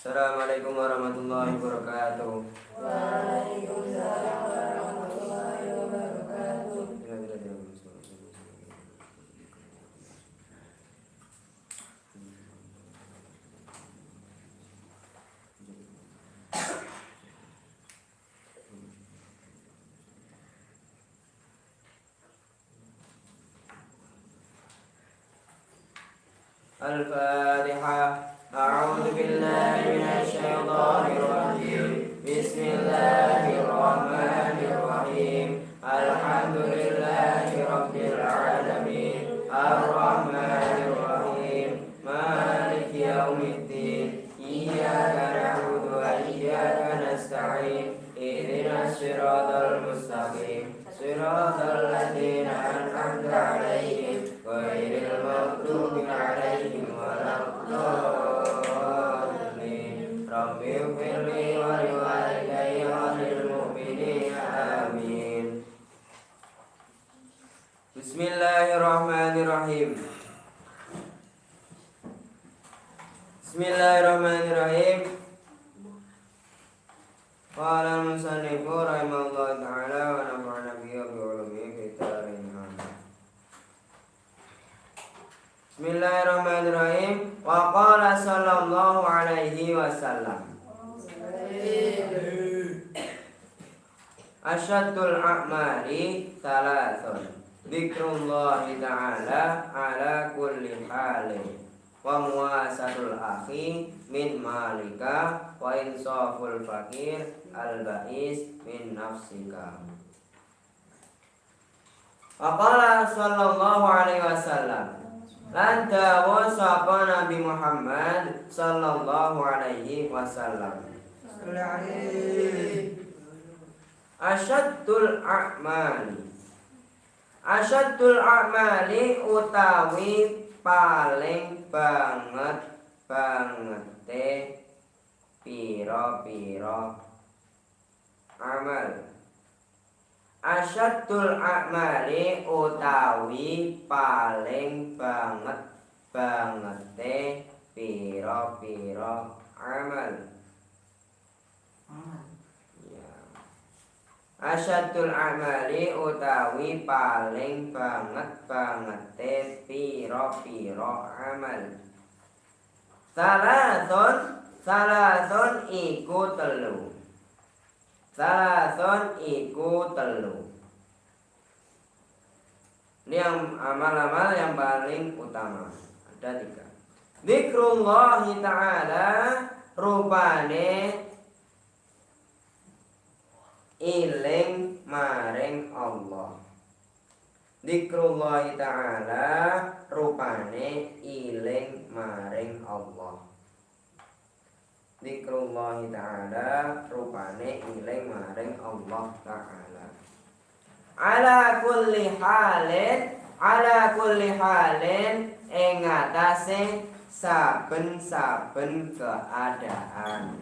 Assalamualaikum warahmatullahi wabarakatuh. Waalaikumsalam warahmatullahi wabarakatuh. Al-Fatihah. A'udzu billahi minasy syaithanir rajim. Bismillahirrahmanirrahim. Alhamdulillahi rabbil alamin. Ar-Rahmanir Rahim. Maliki yaumiddin. Iyyaka na'budu wa iyyaka nasta'in. Ihdinas siratal mustaqim. Siratal ladzina an'amta 'alaihim ghairil maghdubi 'alaihim waladdallin. Rabbi ighfirli wa liwalidayya wa lil mu'minina amin. Bismillahirrahmanirrahim. Bismillahirrahmanirrahim. Qala al-musannifu rahimahullah ta'ala wa nafa'ana bihi wa bi ulumihi fid dharain amin. Bismillahirrahmanirrahim. Wa qala sallallahu alaihi wasallam, asyaddul a'mali thalathun. Dzikrullahi ta'ala ala kulli halin. Wa muwasatul akhi min malika wa insaful fakir al-ba'is min nafsika. Wa qala sallallahu alaihi wasallam, lan dawa sapa Nabi Muhammad sallallahu alaihi wasallam, asyaddul a'mali utawi paling bangete pira-pira amal. Asyaddul a'mali utawi paling bangete pira-pira amal. Asyaddul a'mali utawi paling bangete pira-pira amal. Salasun iku telu. Ini yang amal-amal yang paling utama. Ada 3. Dzikrullahi ta'ala, rupane iling maring Allah. Dzikrullahi ta'ala, rupane iling maring Allah. Dzikrullahi ta'ala, rupane iling maring Allah ta'ala. Ala kulli halin ing atase saben-saben keadaan.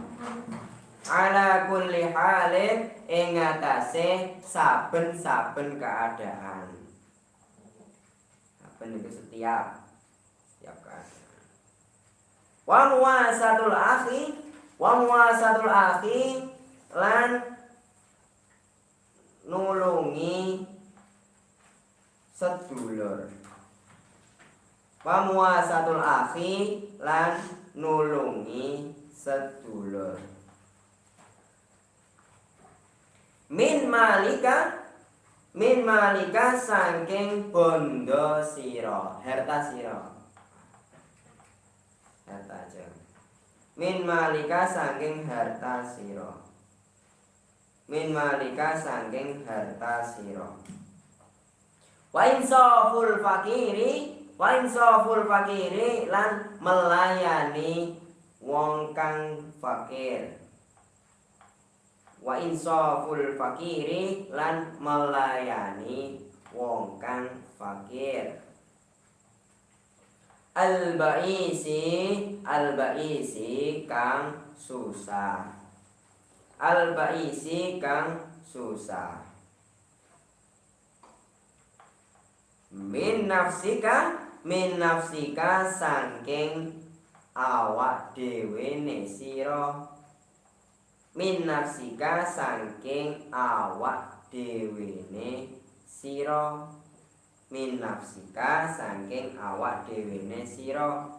Ala kulli halin ing atase saben-saben keadaan. Saben itu setiap keadaan. Wa muwasatul akhi lan nulungi sedulur. Wa muwasatul akhi lan nulungi sedulur. Min malika saking bondo sira, harta sira. Harta aja. Min malika saking harta sira. Min malika saking harta sira. Wa insaful fakiri lan melayani wong kang fakir. Wa insaful fakiri lan melayani wong kang fakir. Al-ba'isi kang susah. Al-ba'isi kang susah. Min nafsika saking awak dhewe ne sira. Min nafsika saking awak dhewe ne sira. Min nafsika saking awak dhewe ne sira.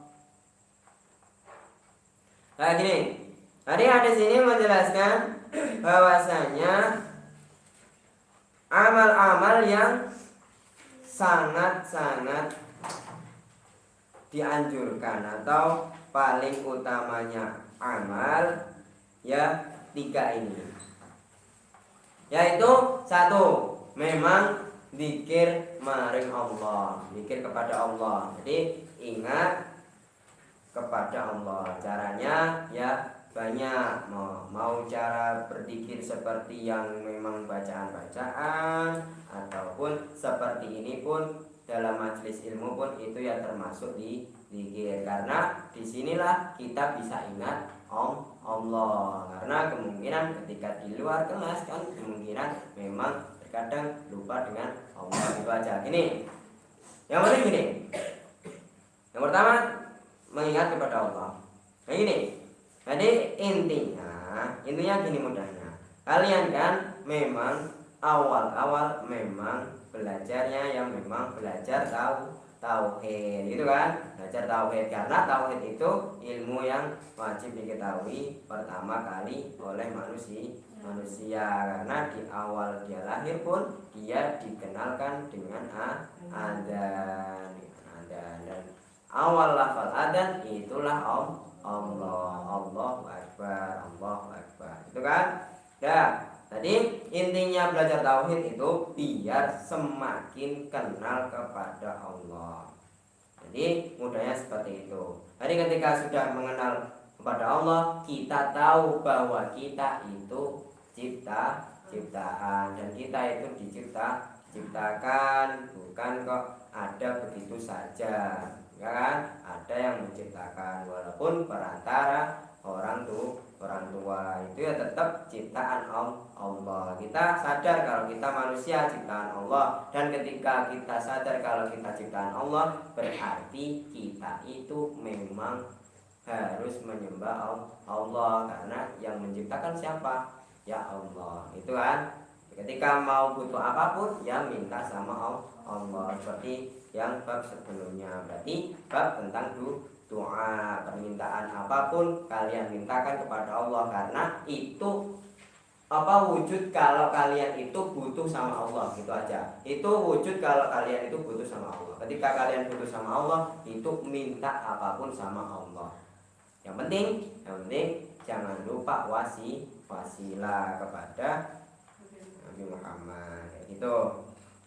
Nah gini, tadi hadis ini menjelaskan bahwasanya amal-amal yang sangat-sangat dianjurkan atau paling utamanya amal ya 3 ini, yaitu 1, memang zikir maring Allah, zikir kepada Allah. Jadi ingat kepada Allah. Caranya ya banyak, mau cara berzikir seperti yang memang bacaan-bacaan ataupun seperti ini pun dalam majelis ilmu pun itu ya termasuk di zikir, karena disinilah kita bisa ingat Allah. Karena kemungkinan ketika di luar kelas kan kemungkinan memang terkadang lupa dengan Allah. Itu aja. Gini, yang penting gini, yang pertama mengingat kepada Allah. Nah ini, jadi intinya gini mudahnya. Kalian kan memang awal-awal memang belajarnya yang memang belajar tauhid, gitu kan? Belajar tauhid, karena tauhid itu ilmu yang wajib diketahui pertama kali oleh manusia, karena di awal dia lahir pun dia dikenalkan dengan adzan. Dan awal lafal adzan itulah Allah, Allahu Akbar, Allahu Akbar, itu kan? Tadi intinya belajar tauhid itu biar semakin kenal kepada Allah. Jadi mudahnya seperti itu. Jadi ketika sudah mengenal kepada Allah, kita tahu bahwa kita itu ciptaan, dan kita itu diciptakan, bukan kok ada begitu saja, ya kan? Ada yang menciptakan, walaupun perantara orang tua itu ya tetap ciptaan Allah. Kita sadar kalau kita manusia ciptaan Allah, dan ketika kita sadar kalau kita ciptaan Allah, berarti kita itu memang harus menyembah Allah, karena yang menciptakan siapa? Ya Allah. Itu kan, ketika mau butuh apapun ya minta sama Allah, seperti yang bab sebelumnya. Berarti bab tentang doa, permintaan apapun kalian mintakan kepada Allah, karena itu wujud kalau kalian itu butuh sama Allah, gitu aja. Itu wujud kalau kalian itu butuh sama Allah. Ketika kalian butuh sama Allah, itu minta apapun sama Allah. Yang penting jangan lupa wasilah kepada Nabi Muhammad, gitu.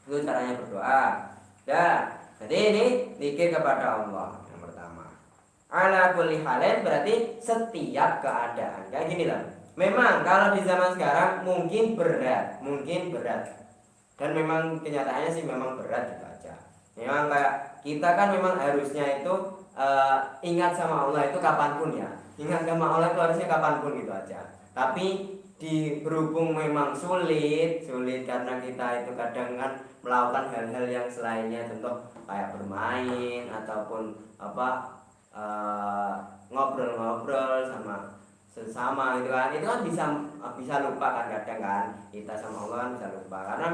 Itu caranya berdoa. Jadi ini zikir kepada Allah yang pertama. Ala kulli halin berarti setiap keadaan. Kayak gini lah. Memang kalau di zaman sekarang mungkin berat. Dan memang kenyataannya sih memang berat gitu aja. Memang kayak kita kan memang harusnya itu ingat sama Allah itu kapanpun ya. Ingat sama Allah itu harusnya kapanpun gitu aja. Tapi berhubung memang sulit karena kita itu kadang kan melakukan hal-hal yang selainnya, contoh kayak bermain ataupun ngobrol-ngobrol sama sesama gitu kan, itu kan bisa lupa kan kadang kan, kita sama Allah kan bisa lupa, karena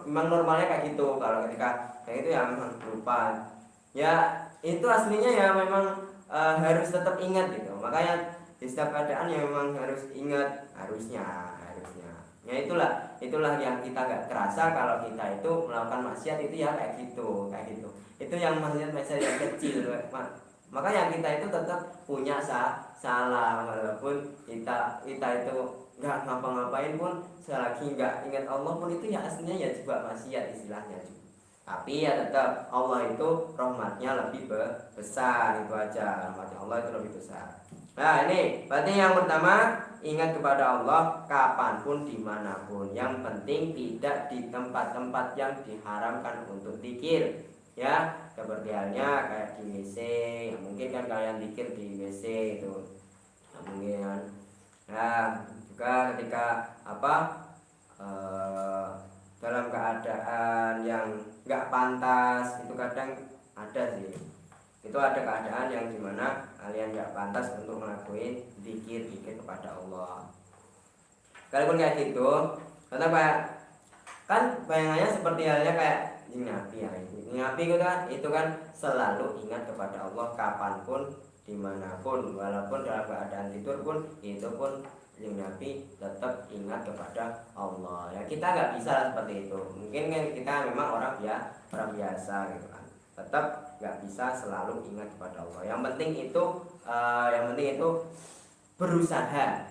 memang normalnya kayak gitu. Kalau ketika kayak itu ya memang lupa ya, itu aslinya ya memang harus tetap ingat gitu. Makanya di setiap keadaan ya memang harus ingat, harusnya ya itulah yang kita gak terasa kalau kita itu melakukan maksiat itu ya kayak gitu. Itu yang maksiat yang kecil. Makanya kita itu tetap punya salah, walaupun kita itu nggak ngapa-ngapain pun, selagi nggak ingat Allah pun itu ya aslinya ya juga maksiat istilahnya. Tapi ya tetap Allah itu rahmatnya lebih besar, itu aja. Rahmatnya Allah itu lebih besar. Nah ini berarti yang pertama, ingat kepada Allah kapanpun dimanapun. Yang penting tidak di tempat-tempat yang diharamkan untuk zikir, ya. Seperti halnya kayak di WC, ya mungkin kan kalian zikir di WC itu, ya mungkin. Nah juga ketika dalam keadaan yang nggak pantas, itu kadang ada sih. Itu ada keadaan yang dimana kalian nggak pantas untuk ngelakuin zikir kepada Allah. Kalaupun kayak gitu, karena kayak kan bayangannya seperti halnya kayak Nabi ya. Nabi itu kan selalu ingat kepada Allah kapanpun, dimanapun, walaupun dalam keadaan tidur pun itu pun Nabi tetap ingat kepada Allah. Ya kita nggak bisa lah seperti itu. Mungkin kan kita memang orang biasa gitu kan. Tetap nggak bisa selalu ingat kepada Allah. Yang penting itu berusaha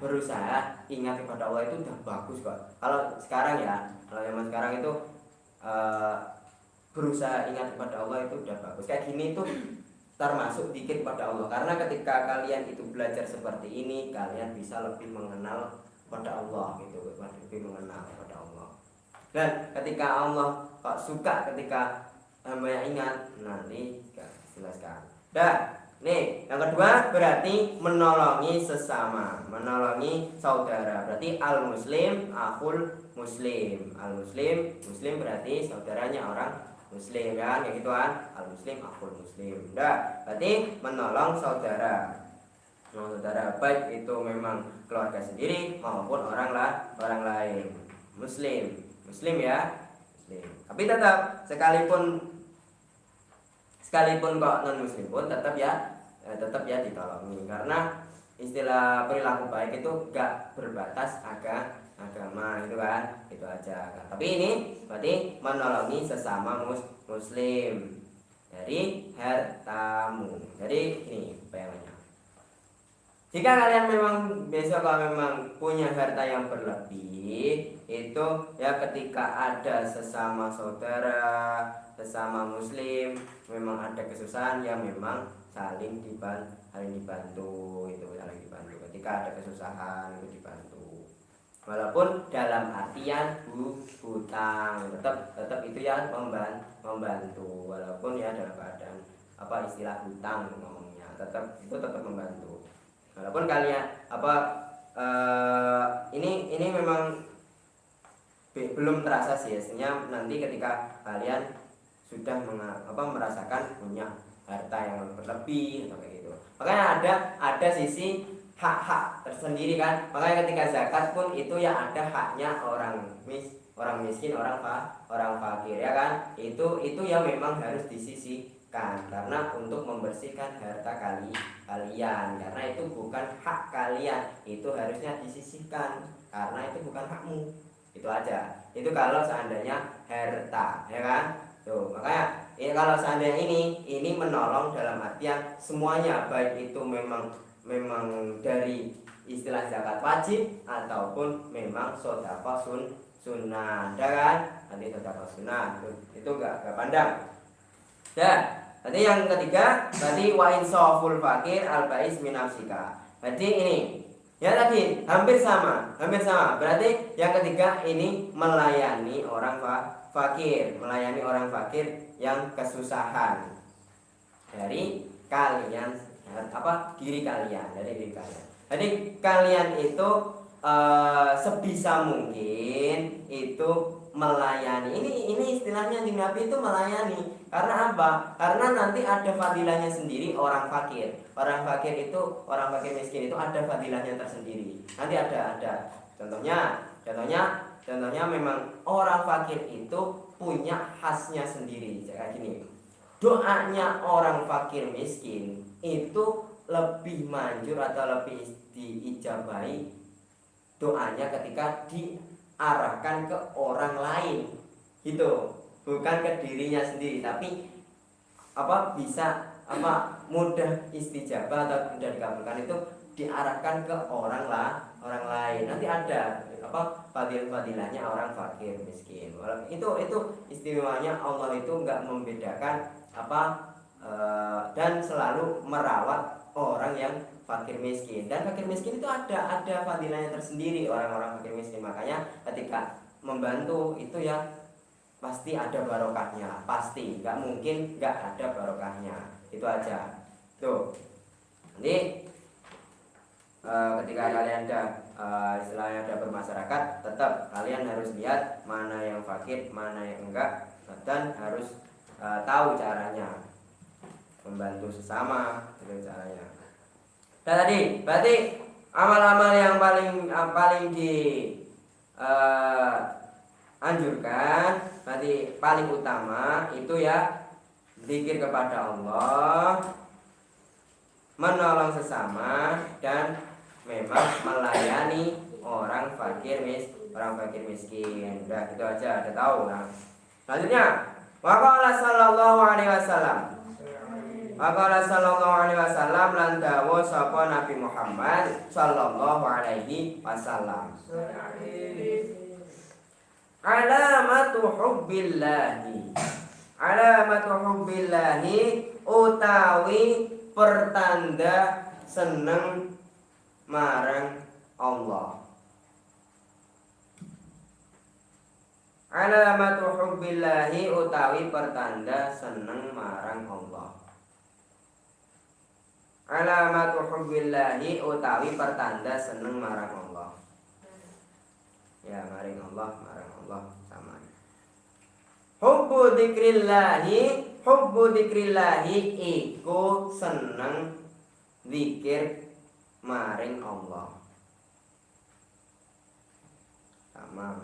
ingat kepada Allah itu udah bagus kok. Kalau zaman sekarang itu berusaha ingat kepada Allah itu udah bagus. Kayak gini tuh termasuk dikit kepada Allah. Karena ketika kalian itu belajar seperti ini, kalian bisa lebih mengenal kepada Allah gitu, lebih mengenal kepada Allah. Dan ketika Allah kok suka ketika hamba ingat, nanti jelaskan. Nih, yang kedua berarti menolongi sesama, menolongi saudara. Berarti al-muslim, akhul muslim. Muslim berarti saudaranya orang muslim kan, kayak gitu kan. Al-muslim, akhul muslim. Berarti menolong saudara. Saudara baik itu memang keluarga sendiri maupun orang lain. Muslim ya. Muslim. Tapi tetap sekalipun kok non muslim pun tetap ya ditolongi, karena istilah perilaku baik itu gak berbatas agama itu kan, itu aja kan. Tapi ini berarti menolongi sesama muslim dari hartamu. Jadi ini bayangannya, jika kalian memang kalau memang punya harta yang berlebih, itu ya ketika ada sesama saudara, sesama muslim memang ada kesusahan, ya memang saling dibantu itu, saling dibantu. Ketika ada kesusahan itu dibantu. Walaupun dalam artian hutang, tetap itu ya membantu. Walaupun ya dalam keadaan istilah hutang ngomongnya, tetap membantu. Walaupun kalian ini memang belum terasa sih hasilnya nanti ketika kalian sudah merasakan punya harta yang berlebih atau kayak gitu. Makanya ada sisi hak tersendiri kan. Makanya ketika zakat pun itu ya ada haknya orang miskin, orang fakir ya kan. Itu ya memang harus disisihkan karena untuk membersihkan harta kalian, karena itu bukan hak kalian, itu harusnya disisihkan karena itu bukan hakmu. Itu aja. Itu kalau seandainya harta ya kan. Tuh, makanya kalau seandainya ini menolong dalam artian semuanya, baik itu memang dari istilah zakat wajib ataupun memang sedekah sunnah, kan? Nanti sedekah sunnah itu enggak pandang. Nanti yang ketiga tadi wa insaful fakir al bais min nafsika. Berarti ini ya tadi hampir sama. Berarti yang ketiga ini melayani orang fakir yang kesusahan dari kalian, diri kalian. Jadi kalian itu sebisa mungkin itu melayani. Ini istilahnya di Nabi itu melayani. Karena apa? Karena nanti ada fadilahnya sendiri orang fakir. Orang fakir miskin itu ada fadilahnya tersendiri. Nanti ada contohnya memang orang fakir itu punya khasnya sendiri. Kayak gini. Doanya orang fakir miskin itu lebih manjur atau lebih diijabahi doanya ketika diarahkan ke orang lain gitu, bukan ke dirinya sendiri, tapi bisa mudah istijabah atau mudah dikabulkan itu diarahkan ke orang lain. Nanti ada fadilahnya orang fakir miskin. Itu istimewanya Allah itu enggak membedakan dan selalu merawat orang yang fakir miskin. Dan fakir miskin itu ada fadilahnya tersendiri orang-orang fakir miskin. Makanya ketika membantu itu ya pasti ada barokahnya, pasti, nggak mungkin nggak ada barokahnya. Itu aja. Tuh. Nanti ketika kalian istilahnya ada bermasyarakat, tetap kalian harus lihat mana yang fakir, mana yang enggak, dan harus tahu caranya. membantu sesama, itu caranya. Dan tadi berarti amal-amal yang paling di anjurkan, berarti paling utama itu ya zikir kepada Allah, menolong sesama, dan memang melayani orang fakir miskin. Udah gitu aja, udah tahu kan. Selanjutnya, waqala sallallahu alaihi wasallam. Waqala sallallahu alaihi wasallam lan dawu sapa Nabi Muhammad sallallahu alaihi wasallam. Alamatu hubbillahi. Alamatu hubbillahi utawi pertanda seneng marang Allah. Alamatu hubbillahi utawi pertanda seneng marang Allah. Alamatu hubbillahi utawi pertanda seneng marang Allah. Ya, marang Allah sama. Hubbu dzikrillahi iku seneng zikir maring Allah. Sama.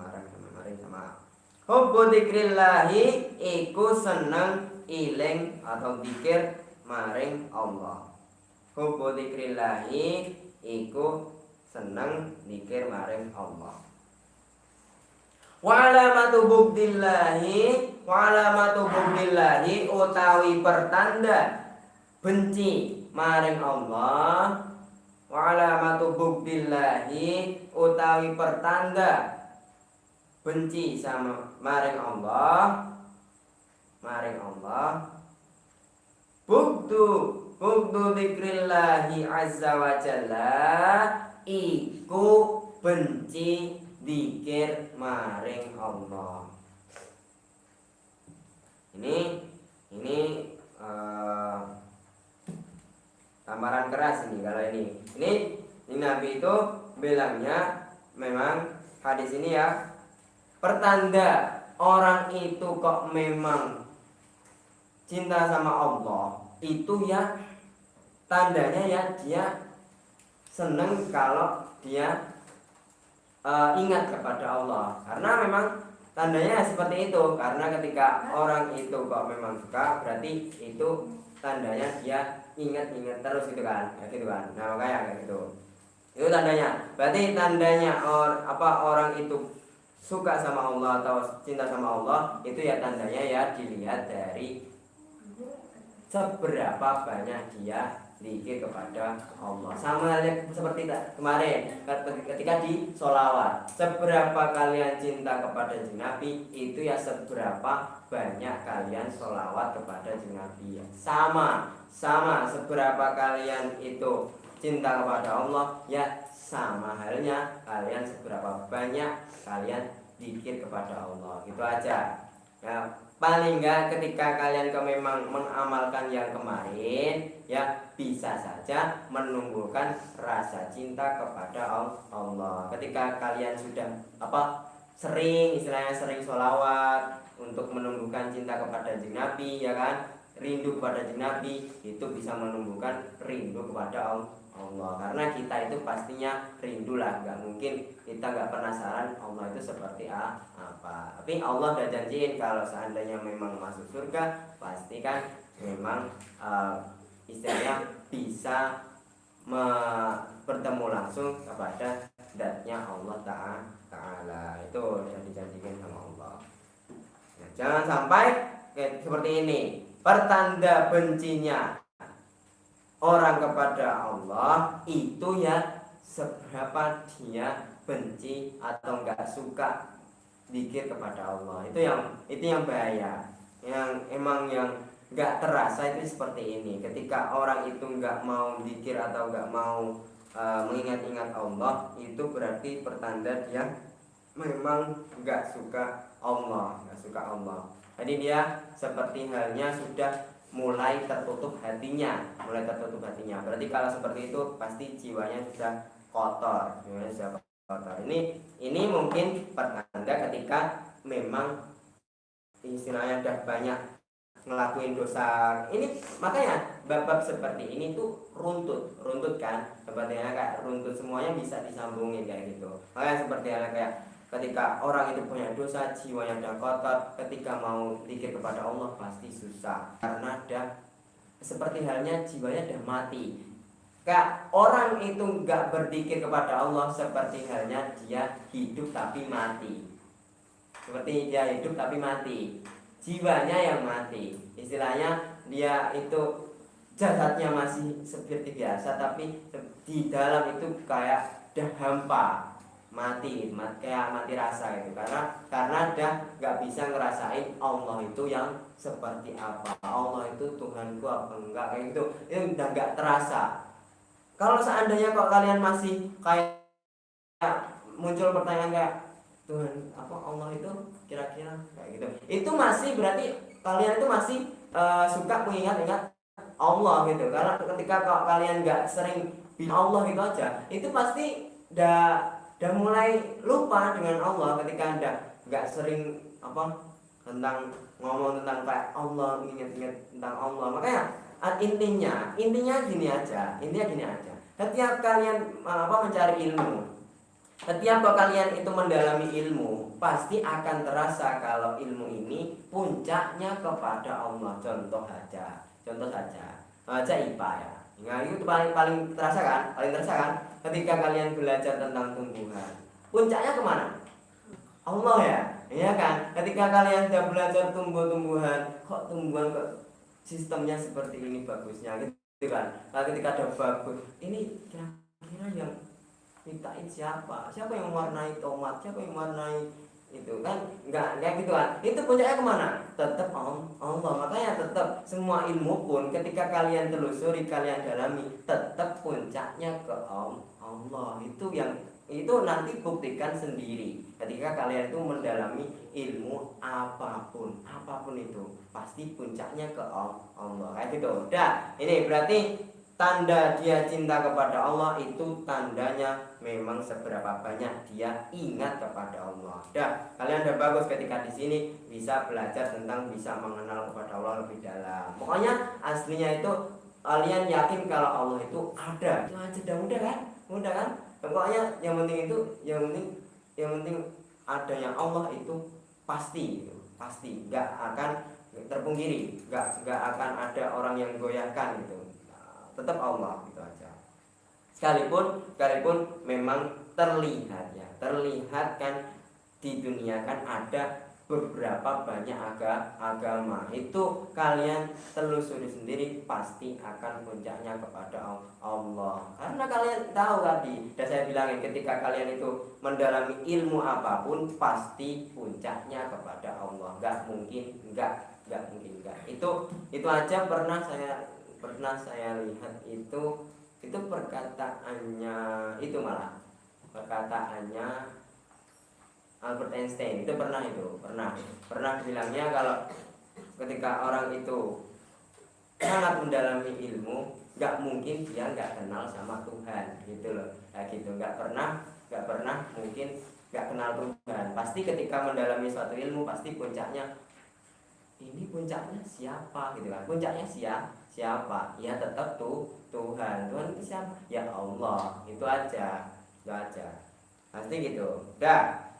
Hubbu dzikrillahi iku seneng iling atau zikir maring Allah. Hubbu dzikrillahi iku seneng zikir maring Allah. Wa alamatu bugdillahi utawi pertanda benci maring Allah. Wa alamatu bugdillahi utawi pertanda benci sama maring Allah. Bugdu dzikrillahi azza wa jalla iku benci zikir maring Allah. Ini gambaran keras ini kalau ini Nabi itu bilangnya memang hadis ini ya, pertanda orang itu kok memang cinta sama Allah itu ya tandanya ya dia seneng kalau dia ingat kepada Allah. Karena memang tandanya seperti itu. Karena ketika orang itu kok memang suka, berarti itu tandanya dia ingat terus gitu kan. Ya gitu kan. Nah, makanya kayak gitu. Itu tandanya. Berarti tandanya orang itu suka sama Allah atau cinta sama Allah, itu ya tandanya ya dilihat dari seberapa banyak dia zikir kepada Allah. Sama seperti kemarin ketika di sholawat, seberapa kalian cinta kepada Nabi, itu ya seberapa banyak kalian sholawat kepada Nabi. Sama seberapa kalian itu cinta kepada Allah, ya sama halnya kalian seberapa banyak kalian zikir kepada Allah. Gitu aja ya. Paling enggak ketika kalian memang mengamalkan yang kemarin, ya bisa saja menumbuhkan rasa cinta kepada Allah. Ketika kalian sudah sering sholawat untuk menumbuhkan cinta kepada Nabi, ya kan, rindu kepada Nabi, itu bisa menumbuhkan rindu kepada Allah. Karena kita itu pastinya rindu lah, nggak mungkin kita nggak penasaran Allah itu seperti apa. Tapi Allah udah janjiin kalau seandainya memang masuk surga, pasti kan memang istilahnya bisa bertemu langsung kepada zatnya Allah Ta'ala. Itu yang dijanjikan sama Allah. Nah, jangan sampai seperti ini. Pertanda bencinya orang kepada Allah itu ya seberapa dia benci atau enggak suka zikir kepada Allah. Itu yang bahaya. Yang enggak terasa itu seperti ini. Ketika orang itu enggak mau zikir atau enggak mau mengingat-ingat Allah, itu berarti pertanda dia memang enggak suka Allah. Jadi dia seperti halnya sudah mulai tertutup hatinya. Berarti kalau seperti itu pasti jiwanya sudah kotor. Ini mungkin pertanda ketika memang istilahnya sudah banyak ngelakuin dosa ini. Makanya bab-bab seperti ini tuh runtut kan, sepertinya kayak runtut, semuanya bisa disambungin kayak gitu. Makanya seperti kayak ketika orang itu punya dosa, jiwanya udah kotor, ketika mau zikir kepada Allah pasti susah, karena dah seperti halnya jiwanya udah mati. Kak, orang itu nggak berzikir kepada Allah seperti halnya dia hidup tapi mati. Seperti dia hidup tapi mati, jiwanya yang mati. Istilahnya dia itu jasadnya masih seperti biasa, tapi di dalam itu kayak dah hampa, mati, kayak mati rasa gitu. Karena dah nggak bisa ngerasain Allah itu yang seperti apa, Allah itu Tuhanku apa enggak, kayak gitu. Itu udah nggak terasa. Kalau seandainya kok kalian masih kayak muncul pertanyaan kayak Tuhan apa, Allah itu kira-kira kayak gitu, itu masih berarti kalian itu masih suka mengingat-ingat Allah gitu. Karena ketika kok kalian nggak sering Allah gitu aja, itu pasti udah mulai lupa dengan Allah. Ketika anda nggak sering tentang ngomong tentang kayak Allah, ingat-ingat tentang Allah. Makanya intinya gini aja. Setiap kalian mencari ilmu, setiap kalian itu mendalami ilmu, pasti akan terasa kalau ilmu ini puncaknya kepada Allah. Contoh saja IPA ya. Nah, itu paling terasa kan? Ketika kalian belajar tentang tumbuhan, puncaknya kemana? Allah ya, iya kan? Ketika kalian sudah belajar tumbuhan, kok tumbuhan kok sistemnya seperti ini bagusnya gitu kan? Nah, ketika ada bagus, ini kira-kira yang mintain siapa yang mewarnai tomat, siapa yang mewarnai itu kan? Enggak gitu kan? Itu puncaknya kemana? Tetap Allah. Makanya tetap semua ilmu pun ketika kalian telusuri, kalian dalami, tetap puncaknya ke Allah. Itu nanti buktikan sendiri. Ketika kalian itu mendalami ilmu apapun itu pasti puncaknya ke Allah kayak gitu. Udah, ini berarti tanda dia cinta kepada Allah itu tandanya memang seberapa banyak dia ingat kepada Allah. Udah, kalian udah bagus ketika di sini bisa belajar tentang bisa mengenal kepada Allah lebih dalam. Pokoknya aslinya itu kalian yakin kalau Allah itu ada. Itu aja mudah kan? Pokoknya yang penting adanya Allah itu pasti, nggak akan terpungkiri, nggak akan ada orang yang goyahkan gitu. Tetap Allah gitu aja. Sekalipun memang terlihat kan di dunia kan ada beberapa banyak agama, itu kalian telusuri sendiri pasti akan puncaknya kepada Allah. Karena kalian tahu tadi, sudah saya bilangin, ketika kalian itu mendalami ilmu apapun pasti puncaknya kepada Allah. Enggak mungkin enggak. Itu aja pernah saya lihat itu perkataannya Albert Einstein. Itu pernah bilangnya kalau ketika orang itu sangat mendalami ilmu, nggak mungkin dia nggak kenal sama Tuhan gitu loh. Kayak gitu, nggak pernah mungkin nggak kenal Tuhan. Pasti ketika mendalami suatu ilmu pasti puncaknya siapa gitu kan? Puncaknya siapa? Ya tetap Tuhan itu siapa? Ya Allah. Itu aja. Pasti gitu. Udah.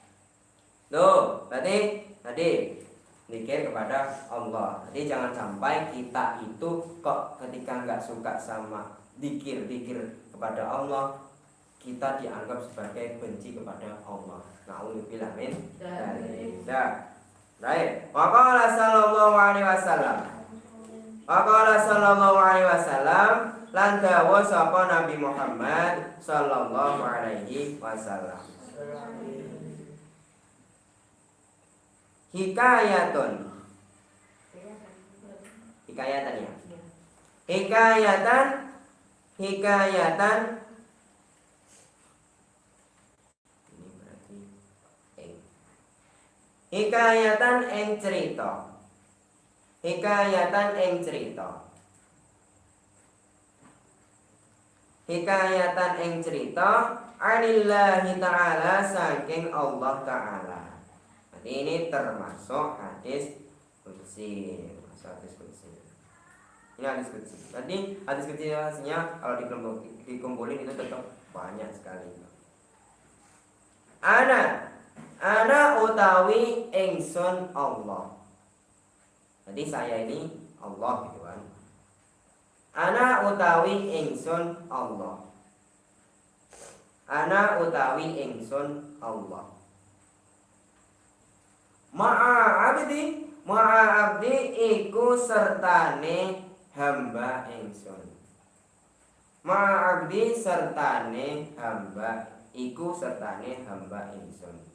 Tuh, berarti tadi zikir kepada Allah. Jadi jangan sampai kita itu kok ketika nggak suka sama zikir kepada Allah, kita dianggap sebagai benci kepada Allah. Nauzubillah min dzalik. Baik. Waqala sallallahu alaihi wasallam lan dawa sapa Nabi Muhammad sallallahu alaihi wasallam. Hikayatan ini berarti hikayatan ing cerita anillahi ta'ala saking Allah ta'ala. Ini termasuk hadis qudsi. hadis qudsi. Ini hadis qudsi. Tadi hadis qudsinya kalau dikumpulin itu tetap banyak sekali. Ana utawi ingsun Allah. Jadi saya ini Allah gitu kan. Ana utawi ingsun Allah. Ana utawi ingsun Allah. Ma'a abdi iku sertane hamba ingsun. Ma'a abdi sertane hamba iku sertane hamba ingsun.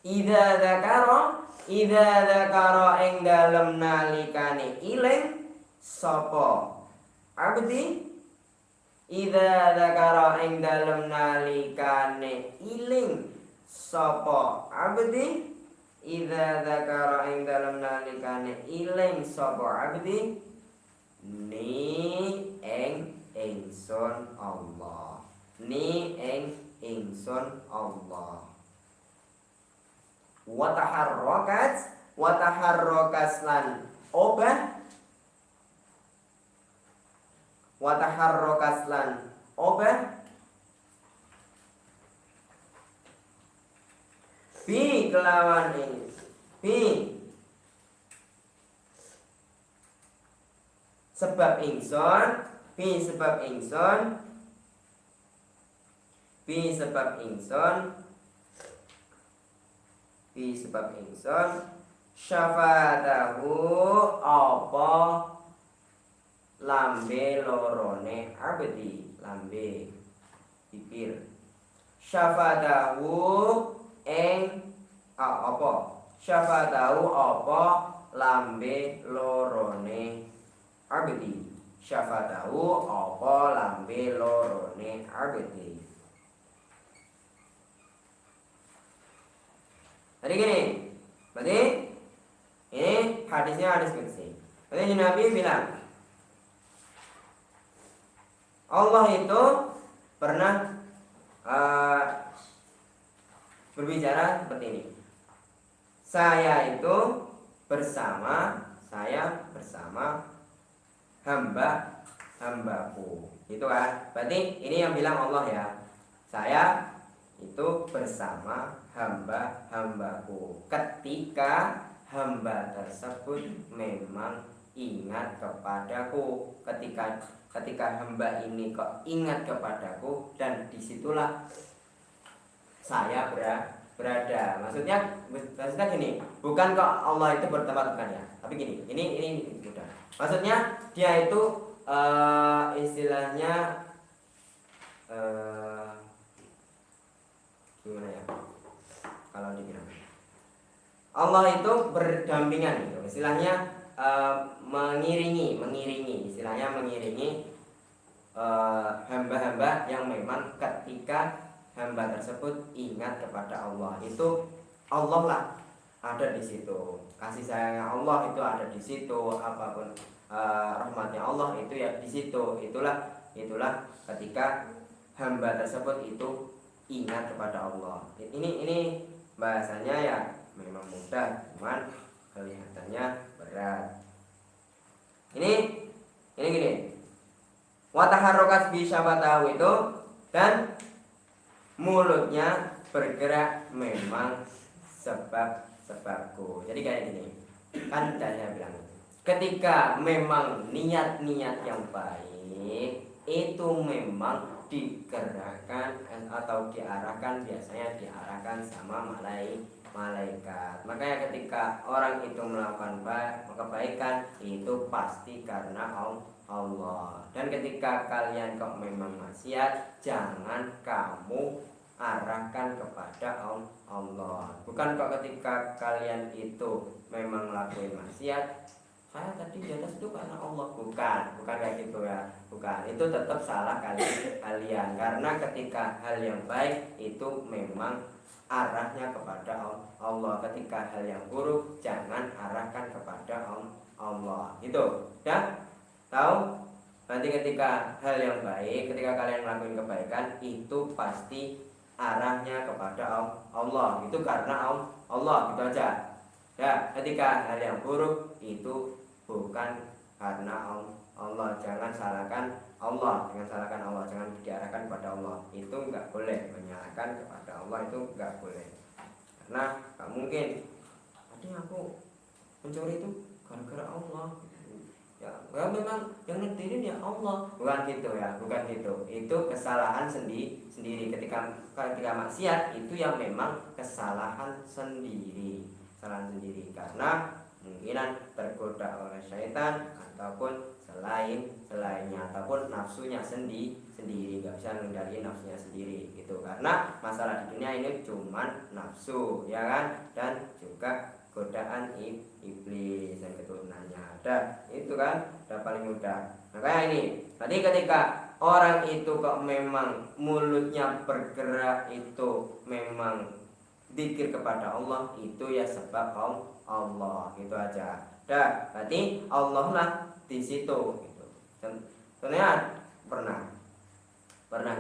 Idza dzakara ing dalem nalikane iling sapa abdi. Idza dzakara ing dalem nalikane iling sapa abdi. Idza dzakara ing dalem nalikane iling sapa abdi ni ing ingsun Allah. Ni ing ingsun Allah. Wataharrokas lan obah. Wataharrokas lan obah. Bi kelawan ini. Sebab ingsun. Syafatahu apa lambe lorone abdi. Lambe pikir. Syafatahu ing apa? Syafatahu apa lambe lorone abdi. Syafatahu apa lambe lorone abdi. Jadi gini, berarti ini hadisnya hadis qudsi. Berarti Nabi bilang Allah itu pernah berbicara seperti ini. Saya bersama hambaku. Itu kan? Berarti ini yang bilang Allah ya. Saya itu bersama hambaku ketika hamba tersebut memang ingat kepadaku. Ketika hamba ini kok ingat kepadaku, dan disitulah saya berada. Maksudnya gini, bukan kok Allah itu bertempat, bukan ya, tapi gini, ini mudah. Maksudnya dia itu istilahnya gimana ya? Kalau dibilang Allah itu berdampingan gitu. Istilahnya mengiringi hamba-hamba yang memang ketika hamba tersebut ingat kepada Allah, itu Allah lah ada di situ. Kasih sayangnya Allah itu ada di situ. Apapun rahmatnya Allah itu ya di situ. Itulah ketika hamba tersebut itu ingat kepada Allah. Ini bahasanya ya memang mudah, cuman kelihatannya berat. Ini gini. Wataharrokas bisyabatahu itu, dan mulutnya bergerak memang sebabku. Jadi kayak gini. Kan saya bilang, ketika memang niat yang baik itu memang digerakkan atau biasanya diarahkan sama malaikat. Makanya ketika orang itu melakukan kebaikan itu pasti karena Allah. Dan ketika kalian kok memang maksiat, jangan kamu arahkan kepada Allah. Bukan kok ketika kalian itu memang lakuin maksiat, saya tadi di atas itu karena Allah. Bukan kayak gitu ya. Bukan, itu tetap salah kalian. Karena ketika hal yang baik itu memang arahnya kepada Allah. Ketika hal yang buruk jangan arahkan kepada Allah. Itu ya. Tahu? Nanti ketika hal yang baik, ketika kalian melakukan kebaikan, itu pasti arahnya kepada Allah. Itu karena Allah, gitu aja. Ya, ketika hal yang buruk itu bukan karena Allah, jangan salahkan Allah, jangan diarahkan kepada Allah. Itu enggak boleh menyalahkan kepada Allah, itu enggak boleh. Karena enggak mungkin tadi aku mencuri itu gara-gara Allah. Ya memang yang ngedirin ya Allah, bukan gitu ya, bukan gitu. Itu kesalahan sendiri ketika maksiat itu yang memang kesalahan sendiri karena kemungkinan tergoda oleh syaitan ataupun selainnya ataupun nafsunya sendiri nggak bisa mengendalikan nafsunya sendiri gitu. Karena masalah di dunia ini cuman nafsu ya kan, dan juga godaan iblis dan keturunannya ada, itu kan udah paling mudah. Makanya ini tadi ketika orang itu kok memang mulutnya bergerak itu memang zikir kepada Allah, itu ya sebab Allah, gitu aja. Dah, berarti Allah lah di situ gitu. Contohnya pernah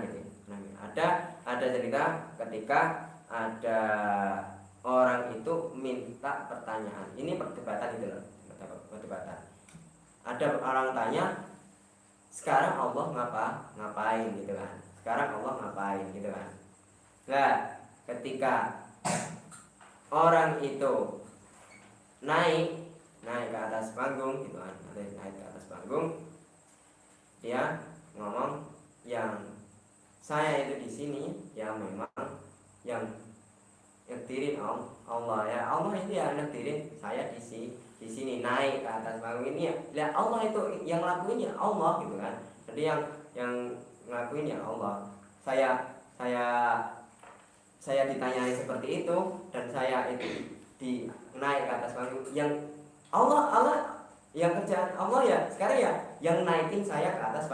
gitu. Ada cerita ketika ada orang itu minta pertanyaan. Ini perdebatan gitu loh, perdebatan. Ada orang tanya, sekarang Allah ngapain gitu kan? Sekarang Allah ngapain gitu kan? Nah, ketika orang itu naik ke atas panggung gitu kan, naik ke atas panggung, dia ngomong, yang saya itu di sini yang memang yang ngetirin Allah ya, Allah itu ya ngetirin saya di sini naik ke atas panggung ini ya Allah, itu yang ngelakuin ya Allah gitu kan. Jadi yang ngelakuin ya Allah. Saya ditanyai seperti itu, dan saya itu di naik ke atas panggung yang Allah yang kerjaan Allah ya sekarang ya yang naikin saya ke atas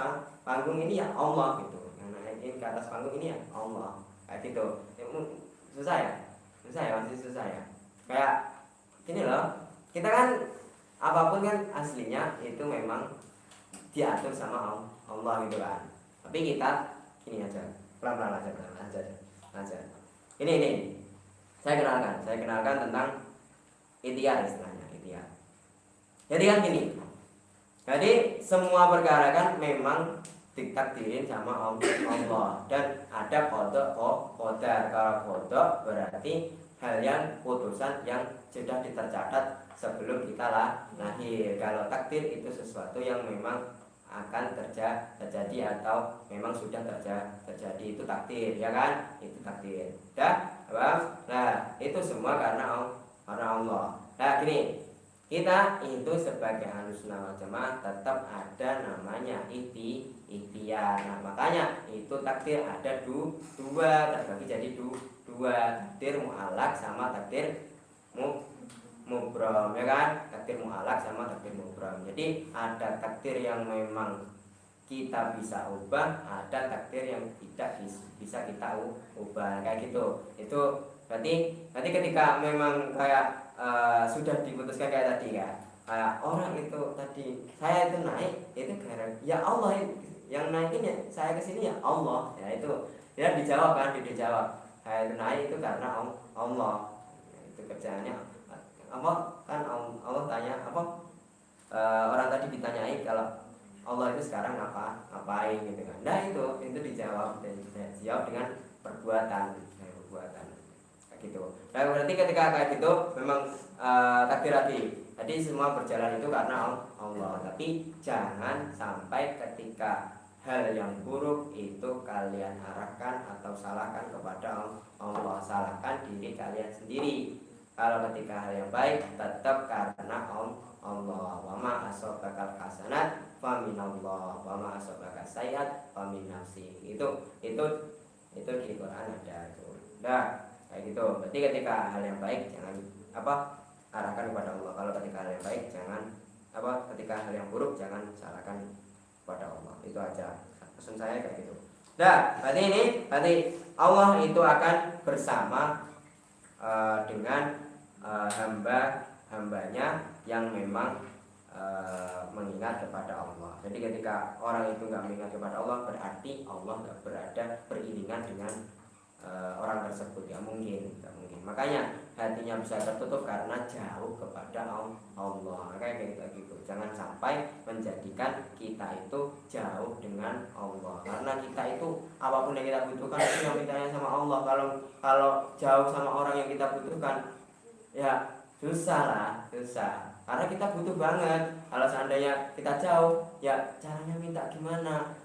panggung ini ya Allah gitu, yang naikin ke atas panggung ini ya Allah, kayak gitu. Susah ya, masih susah ya. Kayak gini loh, kita kan apapun kan aslinya itu memang diatur sama Allah gitu kan. Tapi kita gini aja, pelan-pelan aja. Ini saya kenalkan tentang ikhtiar, istilahnya ikhtiar. Jadi kan gini, jadi semua perkara kan memang ditakdirin sama Allah, dan ada qadar. Kalau qadar berarti hal yang putusan yang sudah tercatat sebelum kita lahir. Kalau takdir itu sesuatu yang memang akan terjadi atau memang sudah terjadi, itu takdir ya kan, itu takdir. Nah itu semua karena Allah. Nah gini, kita itu sebagai Ahlussunnah wal Jamaah tetap ada namanya ikhtiar. Nah makanya itu takdir ada dua, terbagi jadi dua, takdir mu'alaq sama takdir mubram ya kan, takdir mu'alaq sama takdir mubram. Jadi ada takdir yang memang kita bisa ubah, ada takdir yang tidak bisa kita ubah, kayak gitu. Itu berarti ketika memang kayak sudah diputuskan kayak tadi kan, kayak orang itu tadi, saya itu naik itu karena ya Allah yang naikin ya, saya kesini ya Allah, ya itu dia dijawab kan, saya itu naik itu karena Allah, itu kerjaannya apa kan. Allah tanya apa, orang tadi ditanyai kalau Allah itu sekarang ngapain gitu kan. Nah itu dijawab dengan perbuatan kayak gitu. Nah berarti ketika kayak gitu memang takdir tadi semua berjalan itu karena Allah. Tapi jangan sampai ketika hal yang buruk itu kalian arahkan atau salahkan kepada Allah, salahkan diri kalian sendiri. Kalau ketika hal yang baik tetap karena Allah. Wa ma asobakal hasanat faminallah, wa ma asobakal sayyiat famin nafsi. Itu di Quran ada itu. Nah kayak gitu. Berarti ketika hal yang baik jangan arahkan kepada Allah. Kalau ketika hal yang baik jangan ketika hal yang buruk jangan salahkan kepada Allah. Itu aja pesan saya kayak gitu. Nah berarti Allah itu akan bersama dengan hambanya yang memang mengingat kepada Allah. Jadi ketika orang itu nggak mengingat kepada Allah, berarti Allah nggak berada beriringan dengan orang tersebut, nggak mungkin, nggak mungkin. Makanya hatinya bisa tertutup karena jauh kepada Allah. Makanya kayak gitu, jangan sampai menjadikan kita itu jauh dengan Allah, karena kita itu apapun yang kita butuhkan itu yang mintanya sama Allah. Kalau jauh sama orang yang kita butuhkan, ya susah lah, susah, karena kita butuh banget. Kalau seandainya kita jauh, ya caranya minta gimana,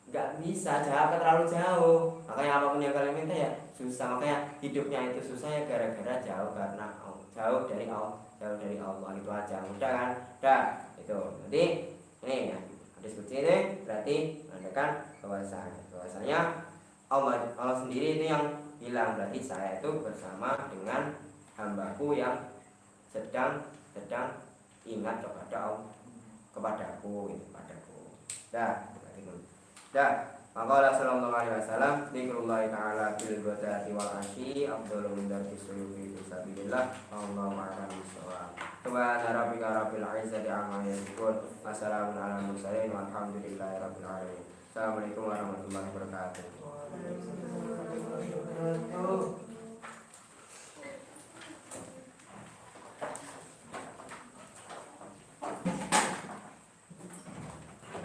nggak bisa, terlalu jauh. Makanya apapun yang kalian minta ya susah. Makanya hidupnya itu susah ya gara-gara jauh, karena jauh dari Allah, jauh dari Allah. Itu aja, mudah kan? Dah itu. Jadi ini ya, diskusi ini berarti menandakan bahwasanya Allah sendiri itu yang bilang, berarti saya itu bersama dengan hambaku yang sedang ingat kepada Allah, kepadaku, itu padaku. Dah, dah. Maka sallallahu alaihi wasallam, zikrullah ta'ala bil ghadati wal asyi afdhalu min darbi suyufi fi sabilillah. Allahu a'lam bishawab. Subhana rabbika rabbil izzati amma yasifun, wa salamun alal mursalin, walhamdulillahi rabbil alamin. Assalamualaikum warahmatullahi wabarakatuh.